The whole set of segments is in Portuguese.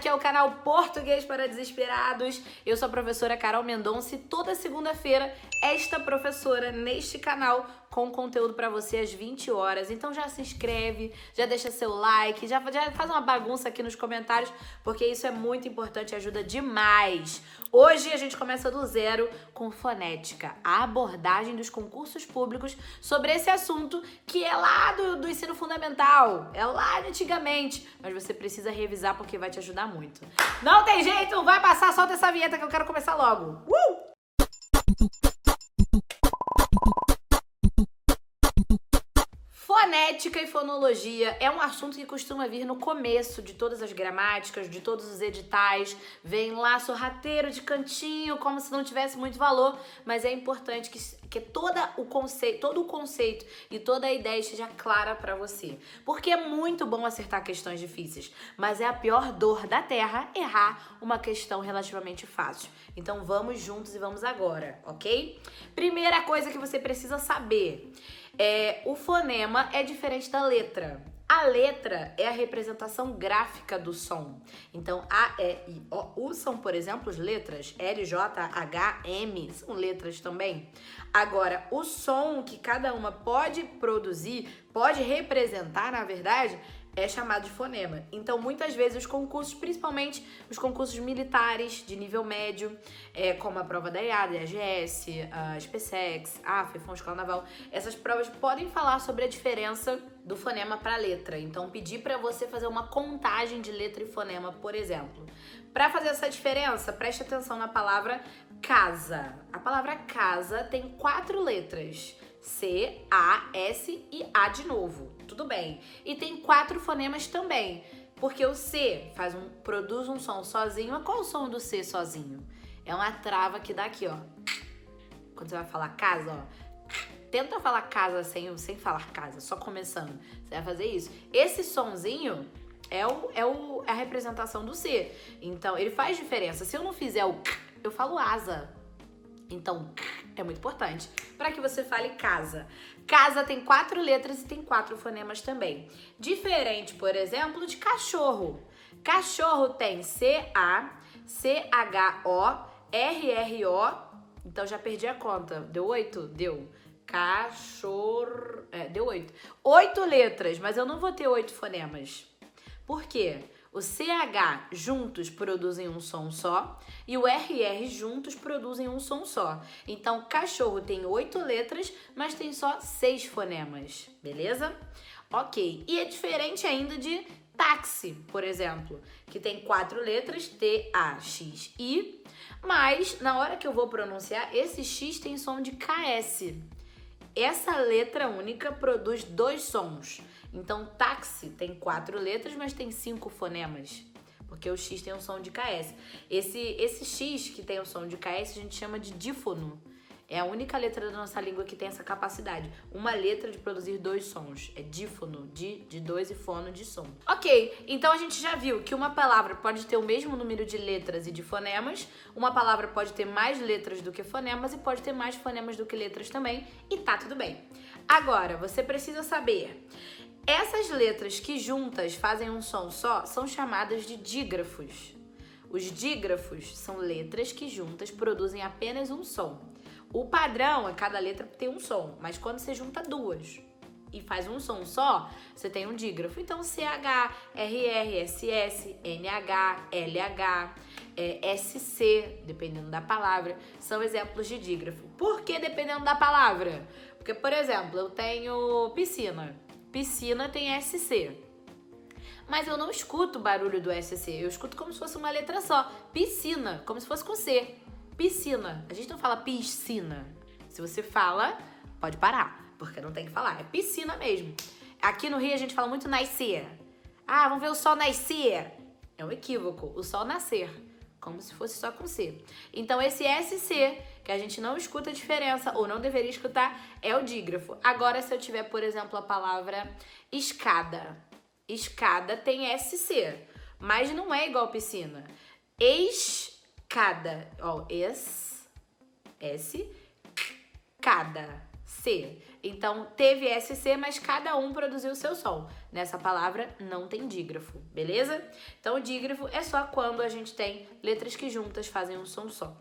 aqui é o canal Português para Desesperados. Eu sou a professora Carol Mendonça e toda segunda-feira esta professora neste canal com conteúdo para você às 20 horas. Então já se inscreve, já deixa seu like, já faz uma bagunça aqui nos comentários, porque isso é muito importante e ajuda demais. Hoje a gente começa do zero com fonética, a abordagem dos concursos públicos sobre esse assunto que é lá do ensino fundamental, é lá de antigamente, mas você precisa revisar porque vai te ajudar muito. Não tem jeito, vai passar, solta essa vinheta que eu quero começar logo. Fonética e fonologia é um assunto que costuma vir no começo de todas as gramáticas, de todos os editais, vem lá sorrateiro de cantinho, como se não tivesse muito valor, mas é importante que todo o conceito e toda a ideia esteja clara para você. Porque é muito bom acertar questões difíceis, mas é a pior dor da terra errar uma questão relativamente fácil. Então vamos juntos e vamos agora, ok? Primeira coisa que você precisa saber o fonema é diferente da letra. A letra é a representação gráfica do som. Então, A, E, I, O, U são, por exemplo, as letras. L, J, H, M são letras também. Agora, o som que cada uma pode produzir, pode representar, na verdade, é chamado de fonema. Então, muitas vezes, os concursos, principalmente os concursos militares de nível médio, como a prova da EAD, a AGS, a SPSEX, a FEFON Escola Naval, essas provas podem falar sobre a diferença do fonema para a letra. Então, pedir para você fazer uma contagem de letra e fonema, por exemplo. Para fazer essa diferença, preste atenção na palavra casa. A palavra casa tem 4 letras. C, A, S e A de novo. Tudo bem. E tem 4 fonemas também. Porque o C produz um som sozinho. Qual é o som do C sozinho? É uma trava que dá aqui, ó. Quando você vai falar casa, ó. Tenta falar casa sem falar casa, só começando. Você vai fazer isso. Esse sonzinho é a representação do C. Então, ele faz diferença. Se eu não fizer o eu falo asa. Então, é muito importante para que você fale casa. Casa tem 4 letras e tem 4 fonemas também. Diferente, por exemplo, de cachorro. Cachorro tem C-A, C-H-O, R-R-O. Então, já perdi a conta. Deu 8? Deu. Cachorro... deu 8. 8 letras, mas eu não vou ter 8 fonemas. Por quê? O CH juntos produzem um som só e o RR juntos produzem um som só. Então, cachorro tem 8 letras, mas tem só 6 fonemas, beleza? Ok, e é diferente ainda de táxi, por exemplo, que tem 4 letras, T-A-X-I, mas na hora que eu vou pronunciar, esse X tem som de KS. Essa letra única produz 2 sons. Então, táxi tem 4 letras, mas tem 5 fonemas. Porque o X tem um som de KS. Esse X que tem o som de KS a gente chama de dífono. É a única letra da nossa língua que tem essa capacidade. Uma letra de produzir 2 sons. É dífono, de 2 e fono de som. Ok, então a gente já viu que uma palavra pode ter o mesmo número de letras e de fonemas. Uma palavra pode ter mais letras do que fonemas e pode ter mais fonemas do que letras também. E tá tudo bem. Agora, você precisa saber... Essas letras que juntas fazem um som só são chamadas de dígrafos. Os dígrafos são letras que juntas produzem apenas um som. O padrão é cada letra ter um som, mas quando você junta 2 e faz um som só, você tem um dígrafo. Então, CH, RR, SS, NH, LH, SC, dependendo da palavra, são exemplos de dígrafo. Por que dependendo da palavra? Porque, por exemplo, eu tenho piscina. Piscina tem SC. Mas eu não escuto o barulho do SC. Eu escuto como se fosse uma letra só. Piscina, como se fosse com C. Piscina. A gente não fala piscina. Se você fala, pode parar, porque não tem que falar. É piscina mesmo. Aqui no Rio a gente fala muito nascer. Ah, vamos ver o sol nascer. É um equívoco. O sol nascer. Como se fosse só com C. Então, esse SC, que a gente não escuta a diferença, ou não deveria escutar, é o dígrafo. Agora, se eu tiver, por exemplo, a palavra escada. Escada tem SC, mas não é igual piscina. Escada. Ó, cada, C. Então, teve SC, mas cada um produziu o seu som. nessa palavra não tem dígrafo, beleza? Então, o dígrafo é só quando a gente tem letras que juntas fazem um som só.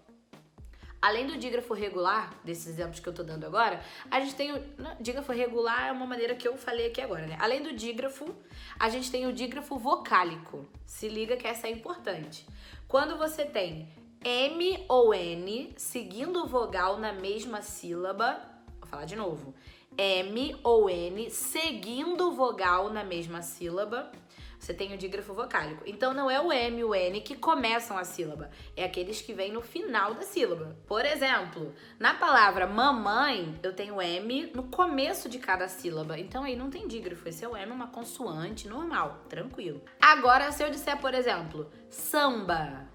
Além do dígrafo regular, desses exemplos que eu tô dando agora, a gente tem o dígrafo regular é uma maneira que eu falei aqui agora, né? Além do dígrafo, a gente tem o dígrafo vocálico. Se liga que essa é importante. Quando você tem M ou N seguindo vogal na mesma sílaba, vou falar de novo. M ou N seguindo vogal na mesma sílaba, você tem o dígrafo vocálico. Então, não é o M e o N que começam a sílaba, é aqueles que vêm no final da sílaba. Por exemplo, na palavra mamãe, eu tenho M no começo de cada sílaba. Então, aí não tem dígrafo, esse é o M, uma consoante normal, tranquilo. Agora, se eu disser, por exemplo, samba,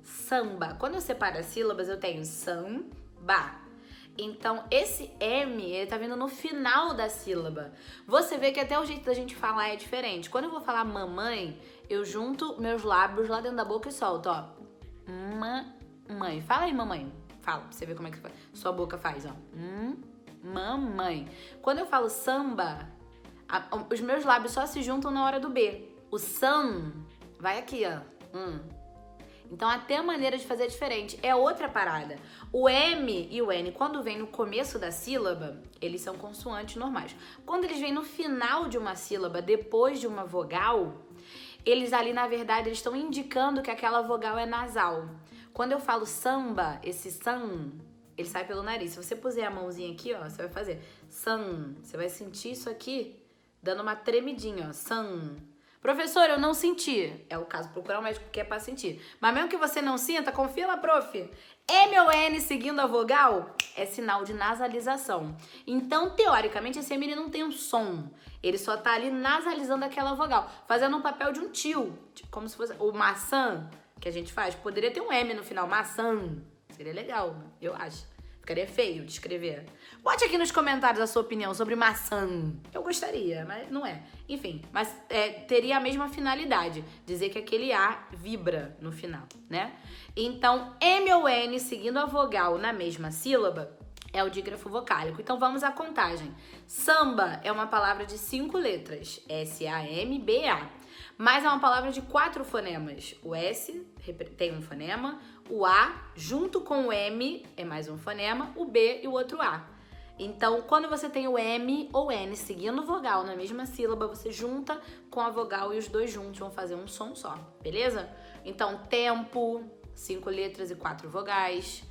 samba. Quando eu separo as sílabas, eu tenho samba. Então, esse M, ele tá vindo no final da sílaba. Você vê que até o jeito da gente falar é diferente. Quando eu vou falar mamãe, eu junto meus lábios lá dentro da boca e solto, ó. Mamãe. Fala aí, mamãe. Fala, pra você ver como é que sua boca faz, ó. Mamãe. Quando eu falo samba, os meus lábios só se juntam na hora do B. O sam vai aqui, ó. Então, até a maneira de fazer é diferente. É outra parada. O M e o N, quando vem no começo da sílaba, eles são consoantes normais. Quando eles vêm no final de uma sílaba, depois de uma vogal, eles ali, na verdade, eles estão indicando que aquela vogal é nasal. Quando eu falo samba, esse sam, ele sai pelo nariz. Se você puser a mãozinha aqui, ó, você vai fazer sam. Você vai sentir isso aqui dando uma tremidinha, ó, sam. Professor, eu não senti. É o caso, procurar um médico que é pra sentir. Mas mesmo que você não sinta, confia na prof. M ou N seguindo a vogal é sinal de nasalização. Então, teoricamente, esse M não tem um som. Ele só tá ali nasalizando aquela vogal, fazendo um papel de um tio. Tipo, como se fosse o maçã que a gente faz. Poderia ter um M no final, maçã. Seria legal, eu acho. Ficaria feio de escrever. Bote aqui nos comentários a sua opinião sobre maçã. Eu gostaria, mas não é. Enfim, mas teria a mesma finalidade. Dizer que aquele A vibra no final, né? Então, M ou N seguindo a vogal na mesma sílaba é o dígrafo vocálico. Então, vamos à contagem. Samba é uma palavra de 5 letras. S-A-M-B-A. Mas é uma palavra de 4 fonemas. O S tem um fonema, o A junto com o M é mais um fonema, o B e o outro A. Então, quando você tem o M ou N seguindo vogal na mesma sílaba, você junta com a vogal e os dois juntos vão fazer um som só, beleza? Então, tempo, 5 letras e 4 vogais.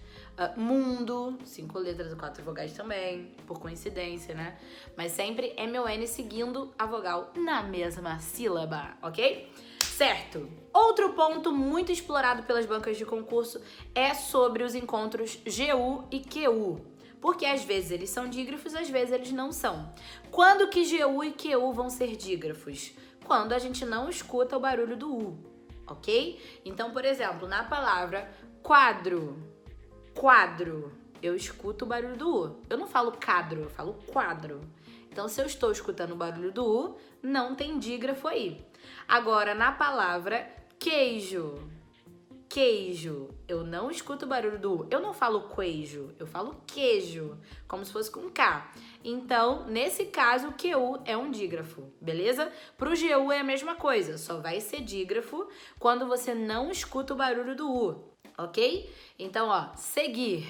Mundo, 5 letras e 4 vogais também, por coincidência, né? Mas sempre M ou N seguindo a vogal na mesma sílaba, ok? Certo. Outro ponto muito explorado pelas bancas de concurso é sobre os encontros GU e QU. Porque às vezes eles são dígrafos, às vezes eles não são. Quando que GU e QU vão ser dígrafos? Quando a gente não escuta o barulho do U, ok? Então, por exemplo, na palavra quadro, eu escuto o barulho do U. Eu não falo cadro, eu falo quadro. Então, se eu estou escutando o barulho do U, não tem dígrafo aí. Agora, na palavra queijo, eu não escuto o barulho do U. Eu não falo queijo, eu falo queijo, como se fosse com K. Então, nesse caso, o QU é um dígrafo, beleza? Pro GU é a mesma coisa, só vai ser dígrafo quando você não escuta o barulho do U, ok? Então, ó, seguir.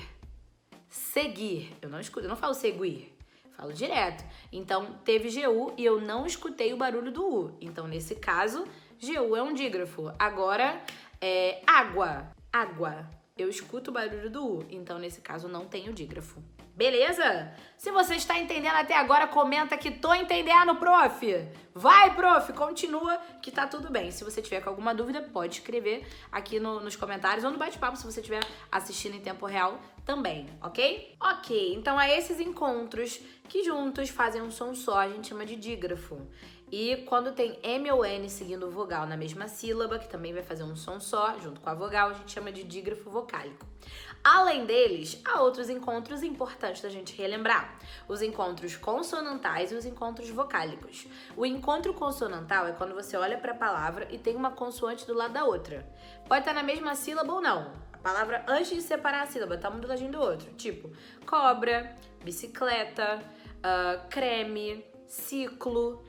Eu não escuto, eu não falo seguir. Falo direto. Então, teve GU e eu não escutei o barulho do U. Então, nesse caso, GU é um dígrafo. Agora, água. Eu escuto o barulho do U. Então, nesse caso, não tenho dígrafo. Beleza? Se você está entendendo até agora, comenta que tô entendendo, prof. Vai, prof, continua que tá tudo bem. Se você tiver com alguma dúvida, pode escrever aqui nos comentários ou no bate-papo, se você estiver assistindo em tempo real também, ok? Ok, então é esses encontros que juntos fazem um som só, a gente chama de dígrafo. E quando tem M ou N seguindo o vogal na mesma sílaba, que também vai fazer um som só, junto com a vogal, a gente chama de dígrafo vocálico. Além deles, há outros encontros importantes da gente relembrar. Os encontros consonantais e os encontros vocálicos. O encontro consonantal é quando você olha para a palavra e tem uma consoante do lado da outra. Pode estar na mesma sílaba ou não. A palavra, antes de separar a sílaba, tá um do ladinho do outro. Tipo, cobra, bicicleta, creme, ciclo,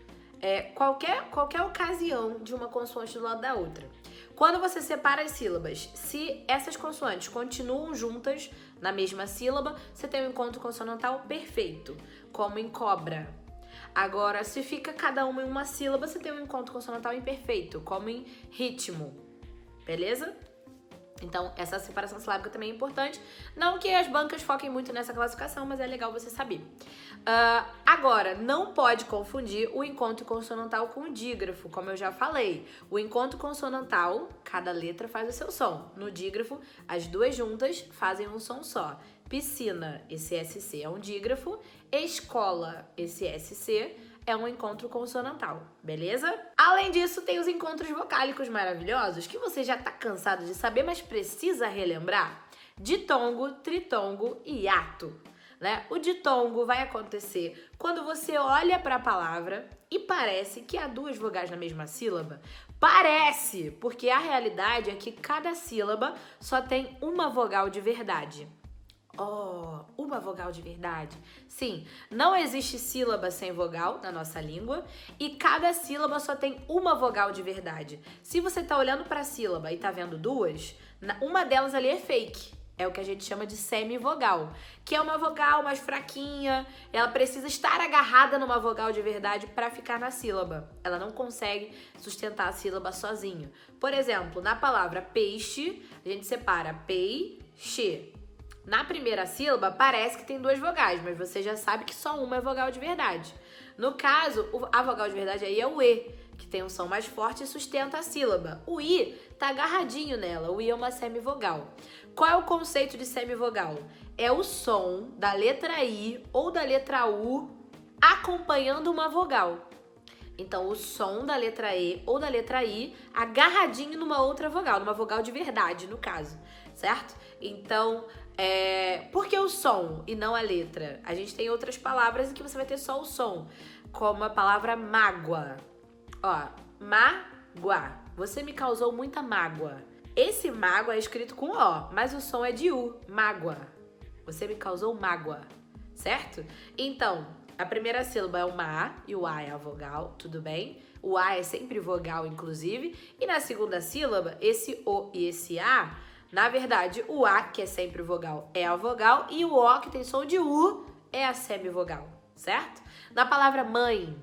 qualquer ocasião de uma consoante do lado da outra. Quando você separa as sílabas, se essas consoantes continuam juntas na mesma sílaba, você tem um encontro consonantal perfeito, como em cobra. Agora, se fica cada uma em uma sílaba, você tem um encontro consonantal imperfeito, como em ritmo. Beleza? Então, essa separação silábica também é importante. Não que as bancas foquem muito nessa classificação, mas é legal você saber. Agora, não pode confundir o encontro consonantal com o dígrafo, como eu já falei. O encontro consonantal, cada letra faz o seu som. No dígrafo, as duas juntas fazem um som só. Piscina, esse SC é um dígrafo. Escola, esse SC é um encontro consonantal, beleza? Além disso, tem os encontros vocálicos maravilhosos que você já tá cansado de saber, mas precisa relembrar. Ditongo, tritongo e hiato, né? O ditongo vai acontecer quando você olha para a palavra e parece que há duas vogais na mesma sílaba. Parece, porque a realidade é que cada sílaba só tem uma vogal de verdade. Uma vogal de verdade. Sim, não existe sílaba sem vogal na nossa língua e cada sílaba só tem uma vogal de verdade. Se você tá olhando para a sílaba e tá vendo duas, uma delas ali é fake. É o que a gente chama de semivogal, que é uma vogal mais fraquinha, ela precisa estar agarrada numa vogal de verdade para ficar na sílaba. Ela não consegue sustentar a sílaba sozinha. Por exemplo, na palavra peixe, a gente separa peixe. Na primeira sílaba, parece que tem duas vogais, mas você já sabe que só uma é vogal de verdade. No caso, a vogal de verdade aí é o E, que tem um som mais forte e sustenta a sílaba. O I tá agarradinho nela, o I é uma semivogal. Qual é o conceito de semivogal? É o som da letra I ou da letra U acompanhando uma vogal. Então, o som da letra E ou da letra I agarradinho numa outra vogal, numa vogal de verdade, no caso, certo? Então, por que o som e não a letra? A gente tem outras palavras em que você vai ter só o som, como a palavra mágoa. Mágoa. Você me causou muita mágoa. Esse mágoa é escrito com O, mas o som é de U. Mágoa. Você me causou mágoa, certo? Então, a primeira sílaba é o má e o A é a vogal, tudo bem? O A é sempre vogal, inclusive. E na segunda sílaba, esse O e esse A, na verdade, o A, que é sempre vogal, é a vogal. E o O, que tem som de U, é a semivogal, certo? Na palavra mãe,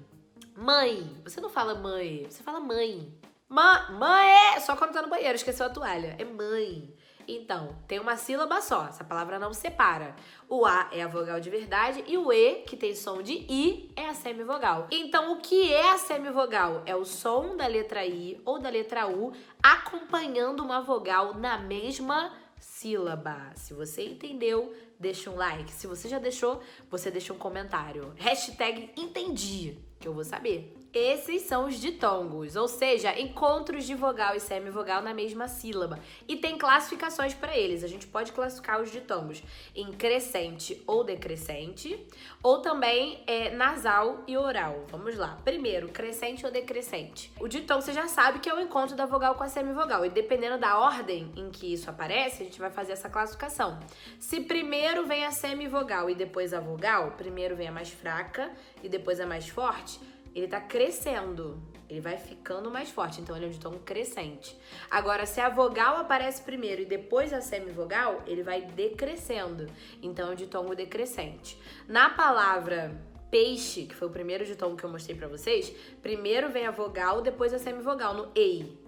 você não fala mãe, você fala mãe. Mãe é só quando tá no banheiro, esqueceu a toalha. É mãe. Então, tem uma sílaba só, essa palavra não separa. O A é a vogal de verdade e o E, que tem som de I, é a semivogal. Então, o que é a semivogal? É o som da letra I ou da letra U acompanhando uma vogal na mesma sílaba. Se você entendeu, deixa um like. Se você já deixou, você deixa um comentário. Hashtag entendi, que eu vou saber. Esses são os ditongos, ou seja, encontros de vogal e semivogal na mesma sílaba. E tem classificações para eles. A gente pode classificar os ditongos em crescente ou decrescente, ou também nasal e oral. Vamos lá. Primeiro, crescente ou decrescente. O ditongo você já sabe que é o encontro da vogal com a semivogal. E dependendo da ordem em que isso aparece, a gente vai fazer essa classificação. Se primeiro vem a semivogal e depois a vogal, primeiro vem a mais fraca e depois a mais forte, ele tá crescendo, ele vai ficando mais forte, então ele é um ditongo crescente. Agora, se a vogal aparece primeiro e depois a semivogal, ele vai decrescendo, então é um ditongo decrescente. Na palavra peixe, que foi o primeiro ditongo que eu mostrei pra vocês, primeiro vem a vogal, depois a semivogal, no ei.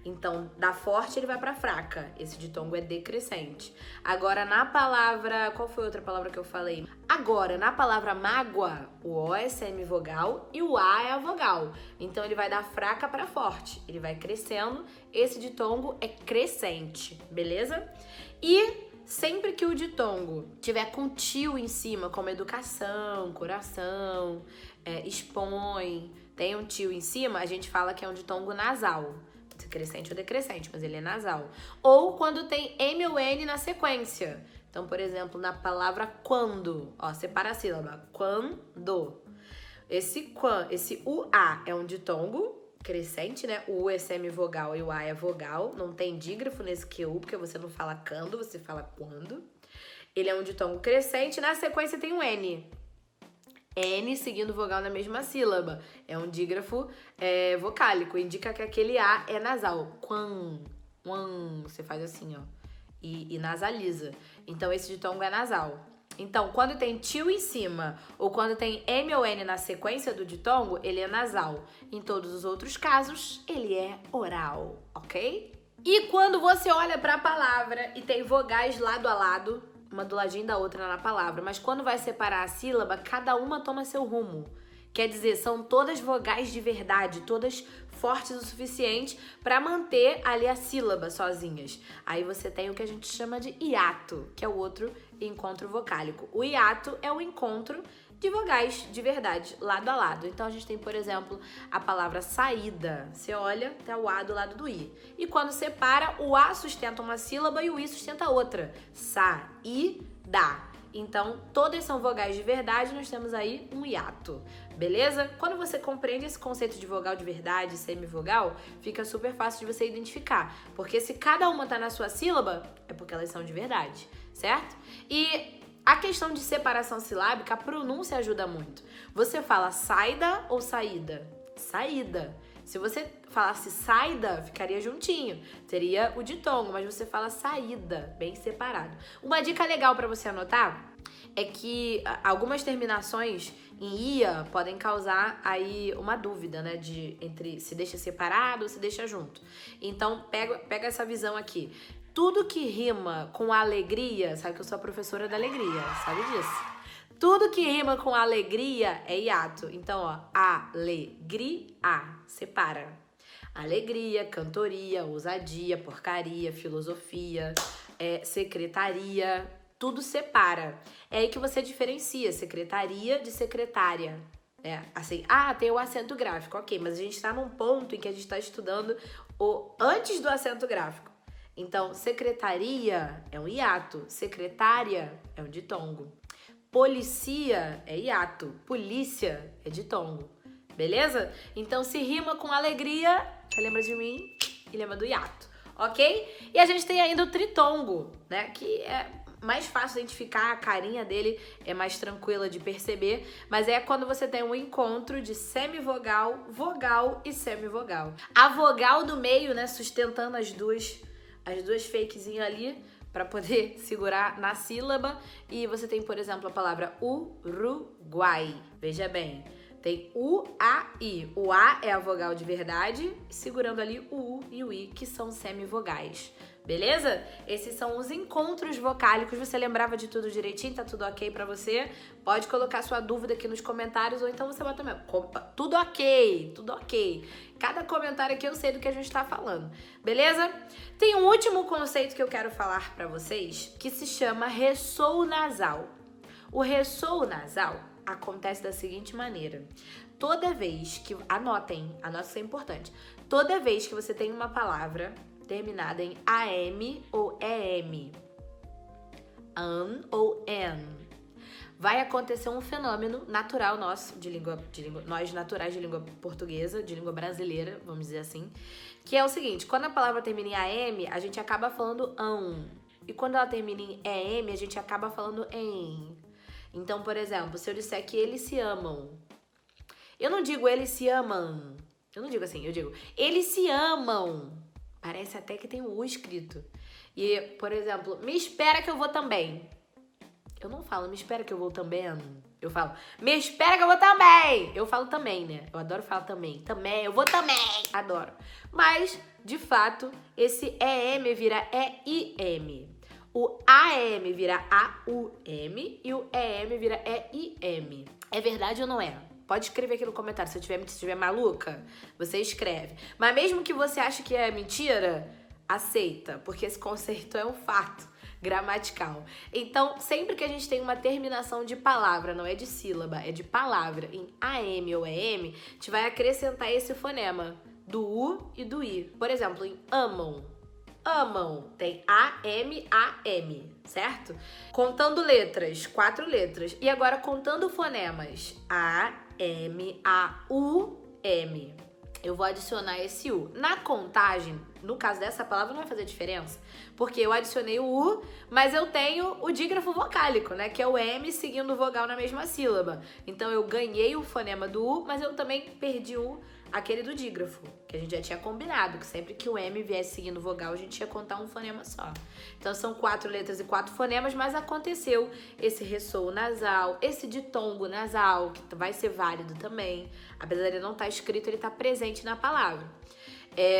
Então, da forte ele vai pra fraca. Esse ditongo é decrescente. Agora, na palavra... Qual foi a outra palavra que eu falei? Agora, na palavra mágoa, o O é semivogal e o A é a vogal. Então, ele vai da fraca pra forte. Ele vai crescendo. Esse ditongo é crescente, beleza? E sempre que o ditongo tiver com tio em cima, como educação, coração, expõe, tem um tio em cima, a gente fala que é um ditongo nasal. Crescente ou decrescente, mas ele é nasal. Ou quando tem M ou N na sequência. Então, por exemplo, na palavra quando, separa a sílaba. Quando. Esse UA é um ditongo crescente, né? O U é semivogal e o A é vogal. Não tem dígrafo nesse QU, porque você não fala quando, você fala quando. Ele é um ditongo crescente. Na sequência tem um N. N seguindo vogal na mesma sílaba. É um dígrafo vocálico, indica que aquele A é nasal. Quan, você faz assim, ó, e nasaliza. Então, esse ditongo é nasal. Então, quando tem tio em cima ou quando tem M ou N na sequência do ditongo, ele é nasal. Em todos os outros casos, ele é oral, ok? E quando você olha para a palavra e tem vogais lado a lado, uma do ladinho da outra na palavra, mas quando vai separar a sílaba, cada uma toma seu rumo. Quer dizer, são todas vogais de verdade, todas fortes o suficiente para manter ali a sílaba sozinhas. Aí você tem o que a gente chama de hiato, que é o outro encontro vocálico. O hiato é o encontro de vogais de verdade, lado a lado. Então a gente tem, por exemplo, a palavra saída. Você olha, tá o A do lado do I. E quando separa, o A sustenta uma sílaba e o I sustenta outra. Sa-i-da. Então, todas são vogais de verdade, nós temos aí um hiato, beleza? Quando você compreende esse conceito de vogal de verdade, semivogal, fica super fácil de você identificar, porque se cada uma tá na sua sílaba, é porque elas são de verdade, certo? E a questão de separação silábica, a pronúncia ajuda muito. Você fala saída ou saída? Saída. Se você falasse saída, ficaria juntinho. Teria o ditongo, mas você fala saída, bem separado. Uma dica legal para você anotar é que algumas terminações em ia podem causar aí uma dúvida, né? Entre se deixa separado ou se deixa junto. Então, pega essa visão aqui. Tudo que rima com alegria, sabe que eu sou a professora da alegria, sabe disso? Tudo que rima com alegria é hiato. Então, ó, alegria, separa. Alegria, cantoria, ousadia, porcaria, filosofia, secretaria, tudo separa. É aí que você diferencia secretaria de secretária. Assim, tem o acento gráfico, ok, mas a gente tá num ponto em que a gente tá estudando o antes do acento gráfico. Então, secretaria é um hiato, secretária é um ditongo. Policia é hiato, polícia é ditongo, beleza? Então, se rima com alegria, você lembra de mim e lembra do hiato, ok? E a gente tem ainda o tritongo, né? Que é mais fácil de identificar, a carinha dele é mais tranquila de perceber, mas é quando você tem um encontro de semivogal, vogal e semivogal. A vogal do meio, né, sustentando as duas fakezinhas ali, para poder segurar na sílaba. E você tem, por exemplo, a palavra Uruguai. Veja bem, tem U, A, I. O A é a vogal de verdade, segurando ali o U e o I, que são semivogais. Beleza? Esses são os encontros vocálicos. Você lembrava de tudo direitinho? Tá tudo ok pra você? Pode colocar sua dúvida aqui nos comentários ou então você bota mesmo. Tudo ok, tudo ok. Cada comentário aqui eu sei do que a gente tá falando. Beleza? Tem um último conceito que eu quero falar pra vocês que se chama ressoo nasal. O ressoo nasal acontece da seguinte maneira. Toda vez que... Anotem, isso é importante. Toda vez que você tem uma palavra terminada em AM ou EM, an ou en, vai acontecer um fenômeno natural nosso, nós naturais de língua portuguesa, de língua brasileira, vamos dizer assim, que é o seguinte: quando a palavra termina em AM, a gente acaba falando ão, e quando ela termina em EM, a gente acaba falando em. Então, por exemplo, se eu disser que eles se amam, eu não digo eles se amam, eu não digo assim, eu digo eles se amam. Parece até que tem um U escrito. E, por exemplo, me espera que eu vou também. Eu não falo me espera que eu vou também. Eu falo me espera que eu vou também. Eu falo também, né? Eu adoro falar também. Também, eu vou também. Adoro. Mas, de fato, esse EM vira EIM. O AM vira AUM e o EM vira EIM. É verdade ou não é? Pode escrever aqui no comentário. Se eu estiver maluca, você escreve. Mas mesmo que você ache que é mentira, aceita, porque esse conceito é um fato gramatical. Então, sempre que a gente tem uma terminação de palavra, não é de sílaba, é de palavra, em AM ou EM, a gente vai acrescentar esse fonema do U e do I. Por exemplo, em amam. Amam, tem A-M-A-M, certo? Contando letras, 4 letras. E agora contando fonemas, A-M-A-U-M. eu vou adicionar esse U. Na contagem, no caso dessa palavra, não vai fazer diferença, porque eu adicionei o U, mas eu tenho o dígrafo vocálico, né? Que é o M seguindo o vogal na mesma sílaba. Então eu ganhei o fonema do U, mas eu também perdi aquele do dígrafo, que a gente já tinha combinado, que sempre que o M viesse seguindo vogal, a gente ia contar um fonema só. Então são 4 letras e 4 fonemas, mas aconteceu esse ressoo nasal, esse ditongo nasal, que vai ser válido também. Apesar de não estar escrito, ele está presente na palavra.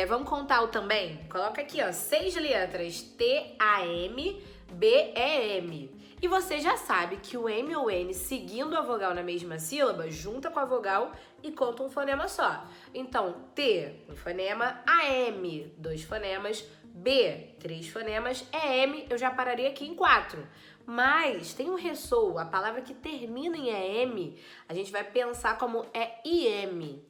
Vamos contar o também? Coloca aqui, ó, 6 letras, T-A-M, B-E-M. E você já sabe que o M ou N seguindo a vogal na mesma sílaba, junta com a vogal e conta um fonema só. Então, T, um fonema, AM, 2 fonemas, B, 3 fonemas, EM, eu já pararia aqui em 4. Mas tem um ressoo, a palavra que termina em EM, a gente vai pensar como IM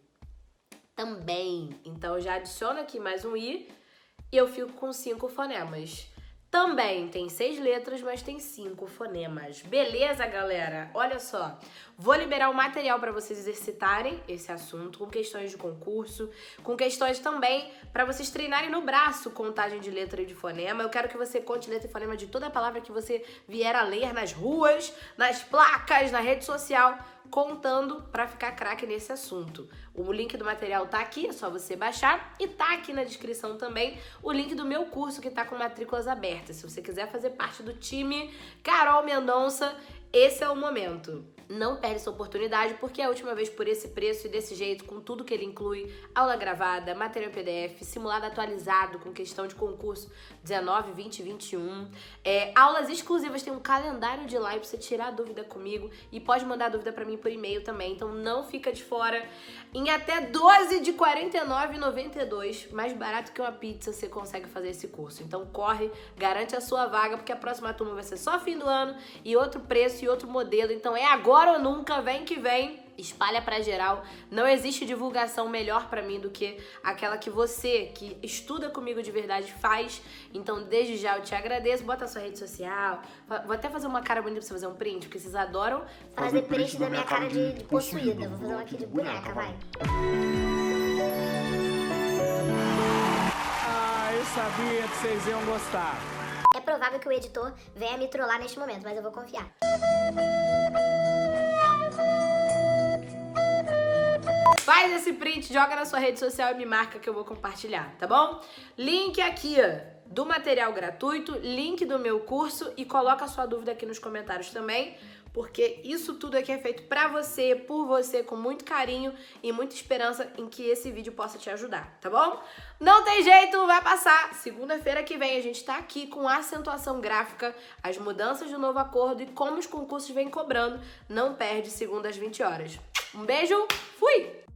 também. Então, eu já adiciono aqui mais um I e eu fico com 5 fonemas. Também tem 6 letras, mas tem 5 fonemas. Beleza, galera? Olha só, vou liberar o material para vocês exercitarem esse assunto, com questões de concurso, com questões também para vocês treinarem no braço contagem de letra e de fonema. Eu quero que você conte letra e fonema de toda a palavra que você vier a ler nas ruas, nas placas, na rede social, contando para ficar craque nesse assunto. O link do material tá aqui, é só você baixar, e tá aqui na descrição também o link do meu curso que tá com matrículas abertas. Se você quiser fazer parte do time Carol Mendonça, esse é o momento. Não perde essa oportunidade, porque é a última vez por esse preço e desse jeito, com tudo que ele inclui, aula gravada, material PDF, simulado atualizado com questão de concurso 19, 20 e 21. Aulas exclusivas, tem um calendário de live pra você tirar dúvida comigo e pode mandar dúvida pra mim por e-mail também, então não fica de fora. Em até 12 de R$ 49,92, mais barato que uma pizza, você consegue fazer esse curso. Então corre, garante a sua vaga, porque a próxima turma vai ser só fim do ano e outro preço e outro modelo, então é agora ou nunca, vem que vem, espalha pra geral. Não existe divulgação melhor pra mim do que aquela que você, que estuda comigo de verdade, faz. Então, desde já eu te agradeço. Bota a sua rede social. Vou até fazer uma cara bonita pra você fazer um print, porque vocês adoram fazer print da minha cara de possuída. Vou fazer uma aqui de boneca, vai. Ah, eu sabia que vocês iam gostar. É provável que o editor venha me trollar neste momento, mas eu vou confiar. Faz esse print, joga na sua rede social e me marca que eu vou compartilhar, tá bom? Link aqui, ó, do material gratuito, link do meu curso e coloca a sua dúvida aqui nos comentários também, porque isso tudo aqui é feito pra você, por você, com muito carinho e muita esperança em que esse vídeo possa te ajudar, tá bom? Não tem jeito, vai passar. Segunda-feira que vem a gente tá aqui com a acentuação gráfica, as mudanças do novo acordo e como os concursos vêm cobrando. Não perde, segunda às 20 horas. Um beijo, fui!